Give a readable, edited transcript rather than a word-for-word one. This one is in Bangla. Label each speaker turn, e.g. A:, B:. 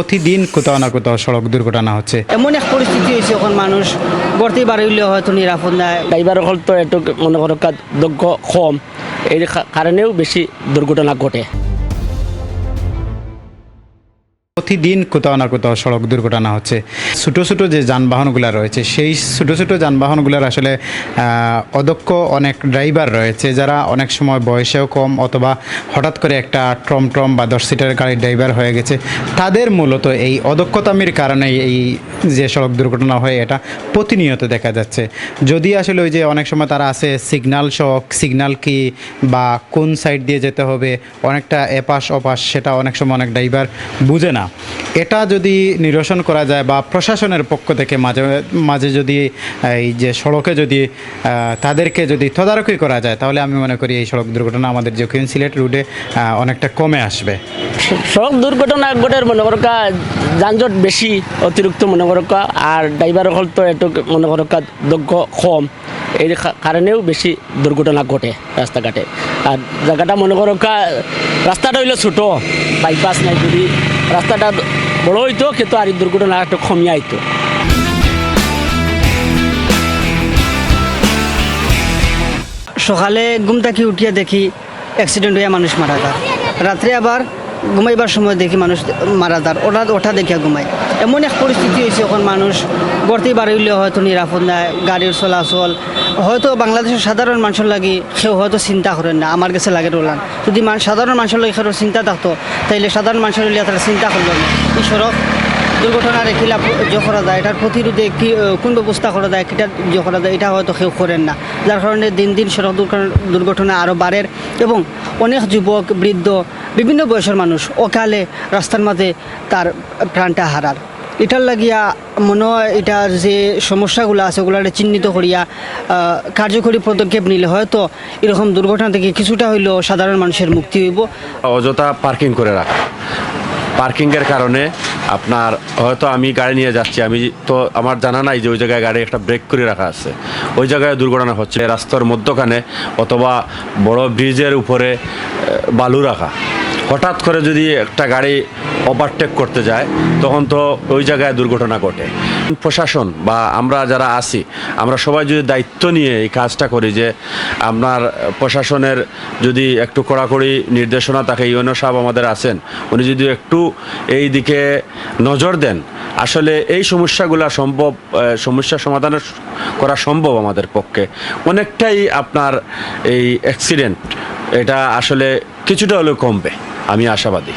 A: প্রতিদিন কোথাও না কোথাও সড়ক দুর্ঘটনা হচ্ছে।
B: এমন এক পরিস্থিতি হয়েছে এখন মানুষ গড়তে বাড়িলে হয়তো নিরাপদ নাই।
C: ড্রাইভার হল তো একটু মনে করো দক্ষ কম, এই কারণেও বেশি দুর্ঘটনা ঘটে।
A: প্রতিদিন কোথাও না কোথাও সড়ক দুর্ঘটনা হচ্ছে। ছোটো ছোটো যে যানবাহনগুলো রয়েছে সেই ছোটো ছোটো যানবাহনগুলোর আসলে অদক্ষ অনেক ড্রাইভার রয়েছে, যারা অনেক সময় বয়সেও কম অথবা হঠাৎ করে একটা ট্রম বা 10 সিটের গাড়ির ড্রাইভার হয়ে গেছে। তাদের মূলত এই অদক্ষতামির কারণেই এই যে সড়ক দুর্ঘটনা হয় এটা প্রতিনিয়ত দেখা যাচ্ছে। যদি আসলে ওই যে অনেক সময় তারা আছে সিগন্যাল শক, সিগন্যাল কি বা কোন সাইড দিয়ে যেতে হবে, অনেকটা এপাশ ওপাশ, সেটা অনেক সময় অনেক ড্রাইভার বুঝে না। এটা যদি নিরসন করা যায় বা প্রশাসনের পক্ষ থেকে মাঝে মাঝে যদি এই যে সড়কে যদি তাদেরকে যদি তদারকি করা যায়, তাহলে আমি মনে করি এই সড়ক দুর্ঘটনা আমাদের যে সিলেট রুটে অনেকটা কমে আসবে।
C: সড়ক দুর্ঘটনা ঘটের মনে করো যানজট বেশি অতিরিক্ত মনে করো, আর ড্রাইভার হল তো একটু মনে করো দক্ষ কম, এই কারণেও বেশি দুর্ঘটনা ঘটে রাস্তাঘাটে। আর জায়গাটা মনে করো রাস্তাটা হইলো ছোটো, বাইপাস নাই, যদি রাস্তাটা বড় হইতো কিন্তু আর দুর্ঘটনা একটু কমিয়ে আইতো।
B: সকালে ঘুম থেকে উঠিয়ে দেখি অ্যাক্সিডেন্ট হয়ে মানুষ মারা যায়, রাত্রে আবার ঘুমাইবার সময় দেখি মানুষ মারা যায়, ওঠা দেখিয়া ঘুমাই। এমন এক পরিস্থিতি হয়েছে এখন মানুষ গড়তে বাড়িলে হয়তো নিরাপদ নাই, গাড়ির চলাচল হয়তো বাংলাদেশের সাধারণ মানুষের লাগি সেও হয়তো চিন্তা করেন না, আমার কাছে লাগে রোলান। যদি সাধারণ মানুষের লাগে সেও চিন্তা থাকতো তাইলে সাধারণ মানুষের লিয়ে তারা চিন্তা করলো না। এই সড়ক দুর্ঘটনার এখিলা যে করা যায়, এটার প্রতিরোধে কি কোন ব্যবস্থা করা যায়, কিটা যে করা যায়, এটা হয়তো কেউ করেন না। যার কারণে দিন দিন সড়ক দুর্ঘটনা আরও বাড়ে এবং অনেক যুবক বৃদ্ধ বিভিন্ন বয়সের মানুষ অকালে রাস্তার মাঝে তার প্রাণটা হারার। এটার লাগিয়া মনে হয় এটার যে সমস্যাগুলো আছে ওগুলো চিহ্নিত করিয়া কার্যকরী পদক্ষেপ নিলে হয়তো এরকম দুর্ঘটনা থেকে কিছুটা হইলেও সাধারণ মানুষের মুক্তি হইব।
D: অযথা পার্কিং করে রাখা, পার্কিংয়ের কারণে আপনার হয়তো আমি গাড়ি নিয়ে যাচ্ছি, আমি তো আমার জানা নাই যে ওই জায়গায় গাড়ি একটা ব্রেক করে রাখা আছে, ওই জায়গায় দুর্ঘটনা হচ্ছে। রাস্তার মধ্যখানে অথবা বড় ব্রিজের উপরে বালু রাখা, হঠাৎ করে যদি একটা গাড়ি ওভারটেক করতে যায় তখন তো ওই জায়গায় দুর্ঘটনা ঘটে। প্রশাসন বা আমরা যারা আছি, আমরা সবাই যদি দায়িত্ব নিয়ে এই কাজটা করি, যে আপনার প্রশাসনের যদি একটু কড়াকড়ি নির্দেশনা থাকে, ইউএনও সাহেব আমাদের আছেন, উনি যদি একটু এই দিকে নজর দেন, আসলে এই সমস্যাগুলো সমস্যা সমাধান করা সম্ভব আমাদের পক্ষে। অনেকটাই আপনার এই অ্যাক্সিডেন্ট এটা আসলে কিছুটা হলেও কমবে, আমি আশাবাদী।